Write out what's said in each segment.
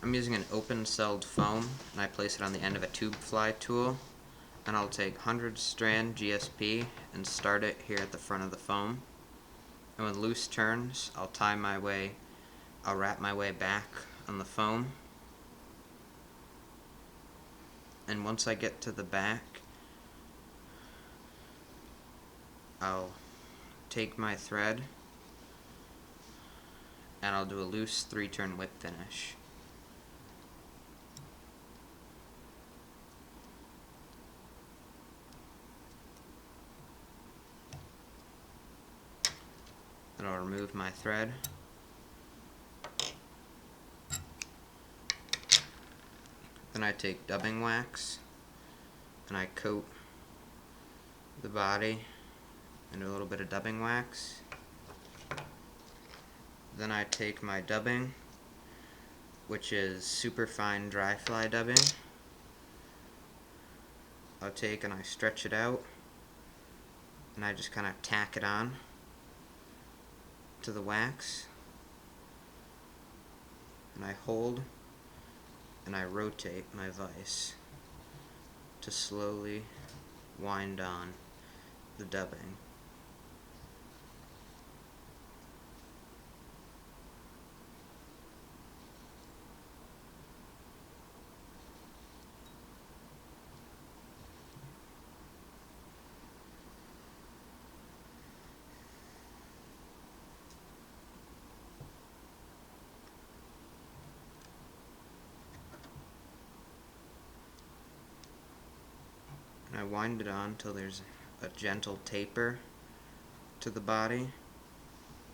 I'm using an open-celled foam, and I place it on the end of a tube fly tool, and I'll take 100 strand GSP and start it here at the front of the foam. And with loose turns, I'll wrap my way back on the foam. And once I get to the back, I'll take my thread and I'll do a loose 3-turn whip finish. Then I'll remove my thread. Then I take dubbing wax and I coat the body and a little bit of dubbing wax. Then I take my dubbing, which is super fine dry fly dubbing. I'll take and I stretch it out, and I just kind of tack it on to the wax, and I hold and I rotate my vise to slowly wind on the dubbing. And I wind it on until there's a gentle taper to the body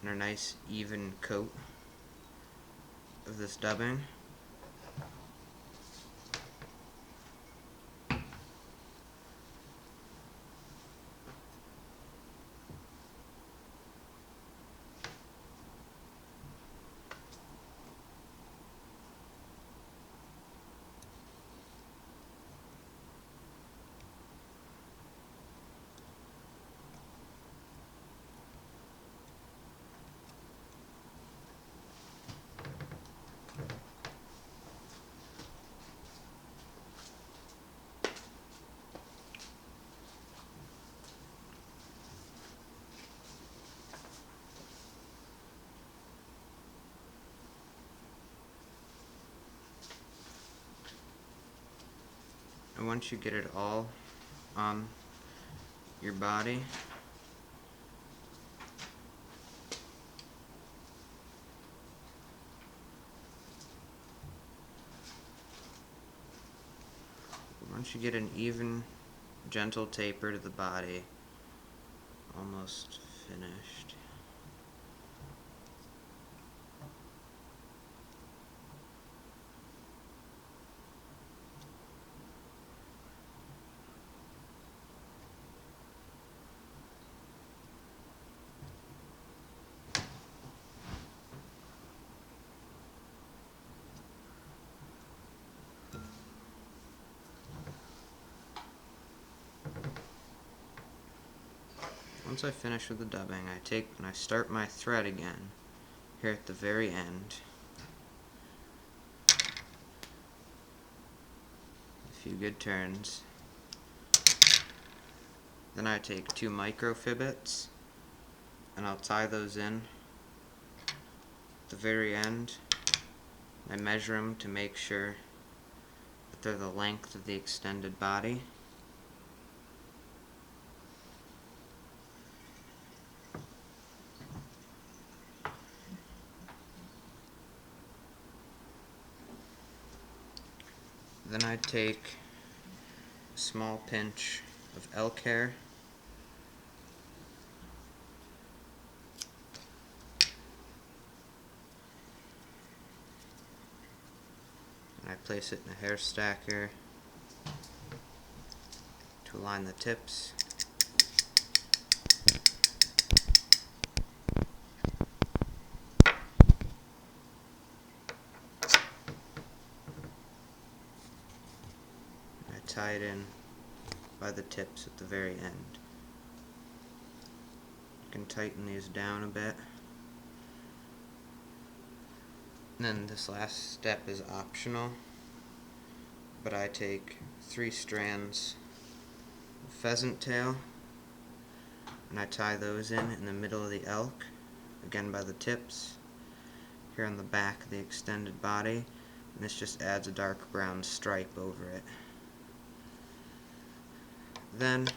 and a nice even coat of this dubbing. And once you get it all on your body, once you get an even, gentle taper to the body, almost finished. Once I finish with the dubbing, I take and I start my thread again here at the very end. A few good turns. Then I take 2 micro fibbits and I'll tie those in at the very end. I measure them to make sure that they're the length of the extended body. Then I take a small pinch of elk hair and I place it in a hair stacker to align the tips. Tie it in by the tips at the very end. You can tighten these down a bit. And then this last step is optional, but I take 3 strands of pheasant tail and I tie those in the middle of the elk, again by the tips, here on the back of the extended body, and this just adds a dark brown stripe over it. Then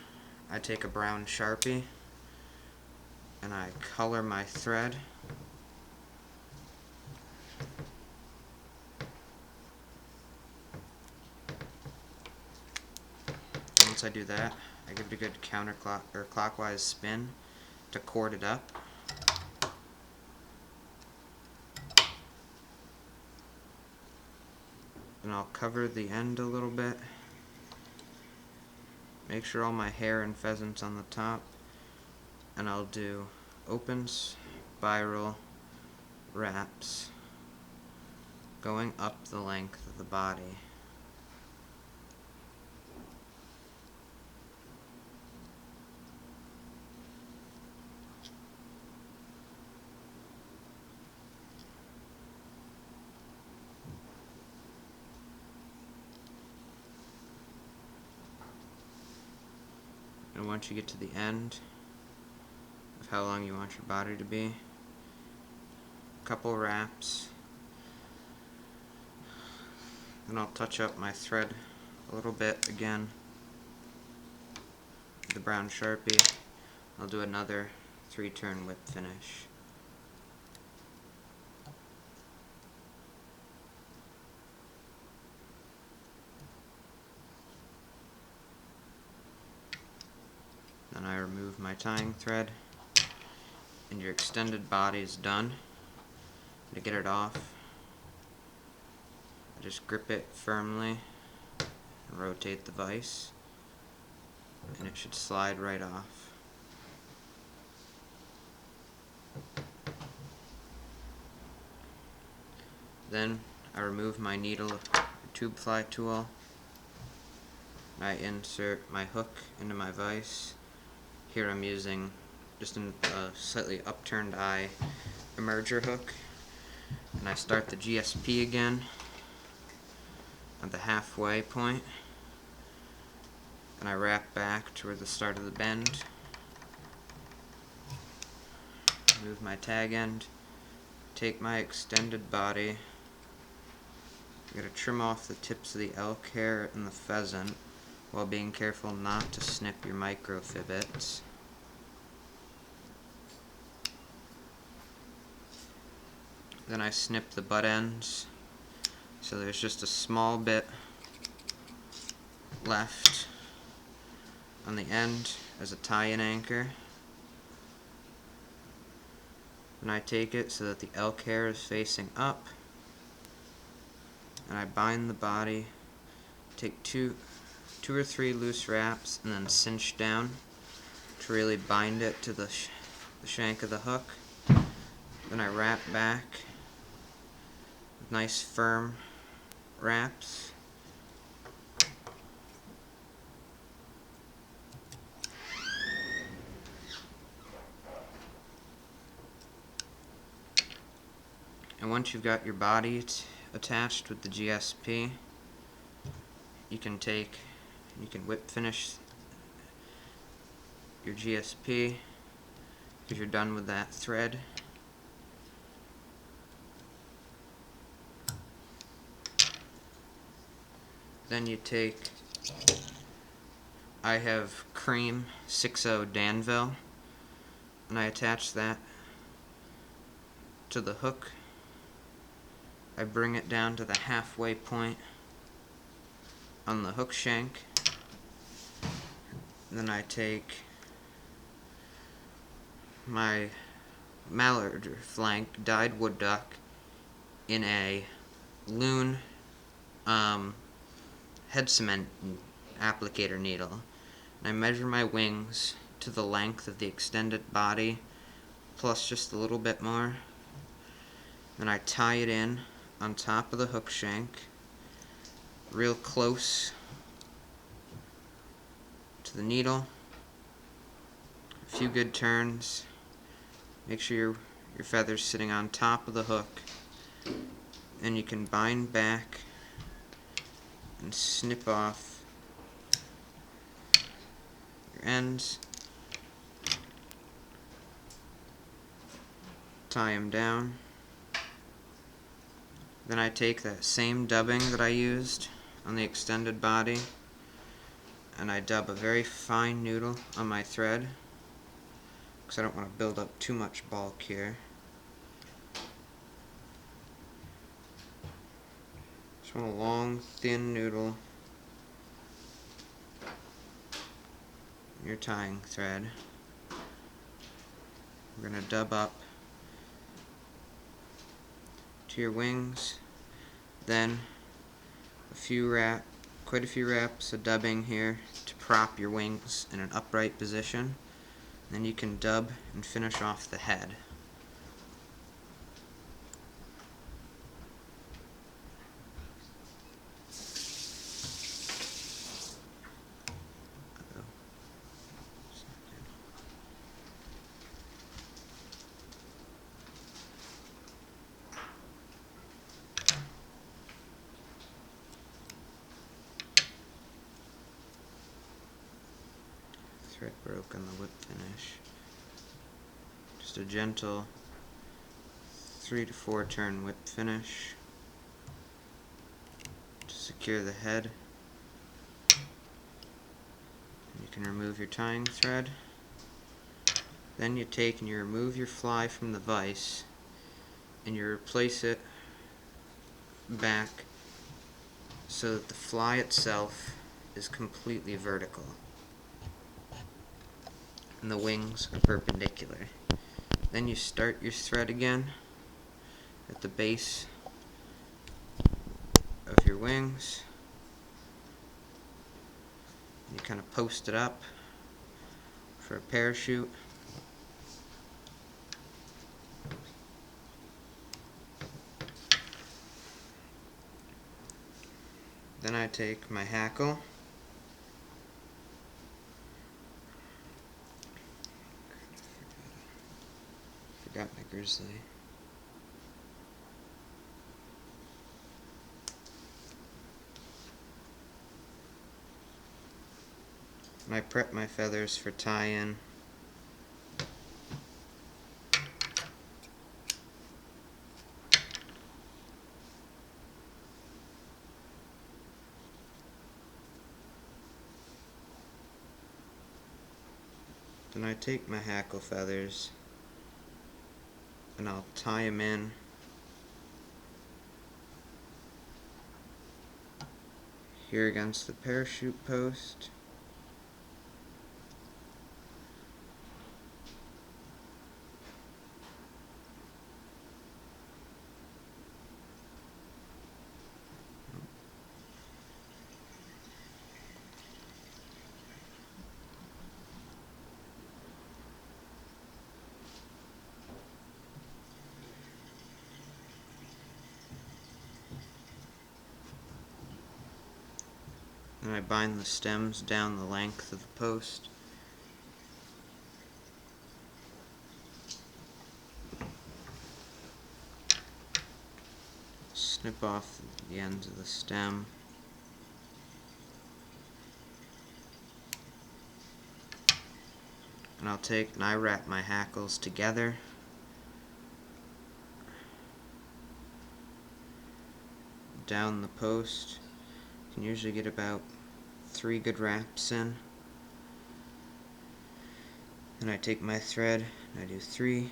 I take a brown Sharpie and I color my thread. Once I do that, I give it a good clockwise spin to cord it up. And I'll cover the end a little bit. Make sure all my hair and pheasant's on the top. And I'll do open spiral wraps going up the length of the body. And once you get to the end of how long you want your body to be, a couple wraps, then I'll touch up my thread a little bit again with the brown Sharpie. I'll do another 3-turn whip finish. Then I remove my tying thread, and your extended body is done. To get it off, I just grip it firmly and rotate the vise, and it should slide right off. Then I remove my needle tube fly tool, and I insert my hook into my vise. Here I'm using just a slightly upturned eye emerger hook, and I start the GSP again at the halfway point, and I wrap back toward the start of the bend, move my tag end, take my extended body. I'm going to trim off the tips of the elk hair and the pheasant while being careful not to snip your microfibbits. Then I snip the butt ends, so there's just a small bit left on the end as a tie-in anchor. And I take it so that the elk hair is facing up, and I bind the body, take two or three loose wraps, and then cinch down to really bind it to the shank of the hook. Then I wrap back with nice firm wraps. And once you've got your body attached with the GSP, you can whip finish your GSP because you're done with that thread. Then you take, I have cream 6.0 Danville, and I attach that to the hook. I bring it down to the halfway point on the hook shank. Then I take my mallard flank dyed wood duck in a loon head cement applicator needle, and I measure my wings to the length of the extended body plus just a little bit more. Then I tie it in on top of the hook shank real close to the needle. A few good turns. Make sure your feather's sitting on top of the hook. and you can bind back and snip off your ends, tie them down. Then I take that same dubbing that I used on the extended body and I dub a very fine noodle on my thread because I don't want to build up too much bulk here. Just want a long, thin noodle in your tying thread. We're going to dub up to your wings, then quite a few wraps of dubbing here to prop your wings in an upright position. Then you can dub and finish off the head. Thread broke on the whip finish. Just a gentle 3 to 4 turn whip finish to secure the head. You can remove your tying thread. Then you take and you remove your fly from the vise and you replace it back so that the fly itself is completely vertical and the wings are perpendicular. Then you start your thread again at the base of your wings. You kind of post it up for a parachute. Then I take my hackle, forgot my grizzly, and I prep my feathers for tie-in. Then I take my hackle feathers and I'll tie them in here against the parachute post. And I bind the stems down the length of the post. Snip off the ends of the stem. And I'll take and I wrap my hackles together. Down the post. You can usually get about 3 good wraps in. Then I take my thread and I do 3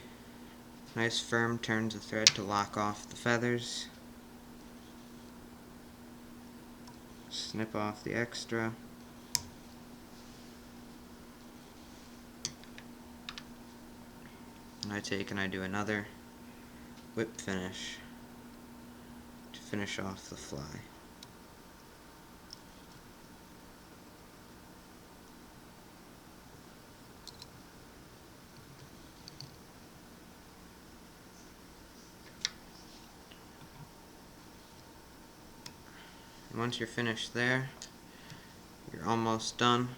nice firm turns of thread to lock off the feathers. Snip off the extra. And I take and I do another whip finish to finish off the fly. And once you're finished there, you're almost done.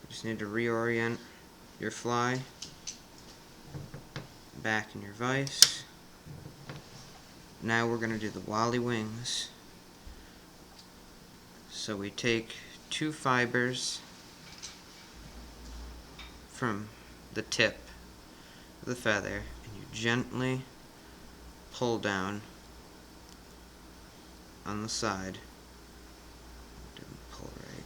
You just need to reorient your fly back in your vise. now we're going to do the wally wings. So we take 2 fibers from the tip of the feather and you gently pull down on the side. Didn't pull right.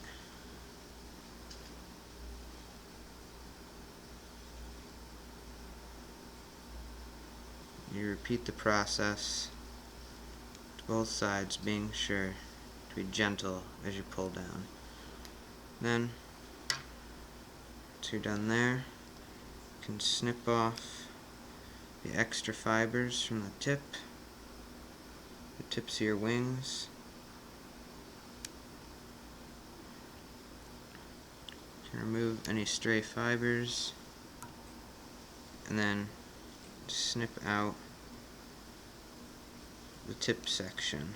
You repeat the process to both sides, being sure to be gentle as you pull down. Then, once you're done there, you can snip off the extra fibers from the tips of your wings. You can remove any stray fibers and then snip out the tip section.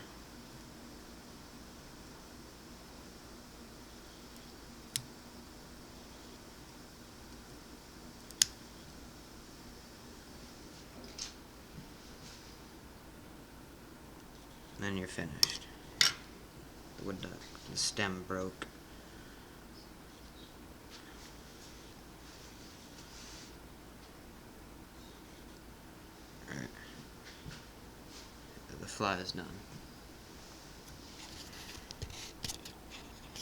And then you're finished. The wood duck, the stem broke. Alright. The fly is done.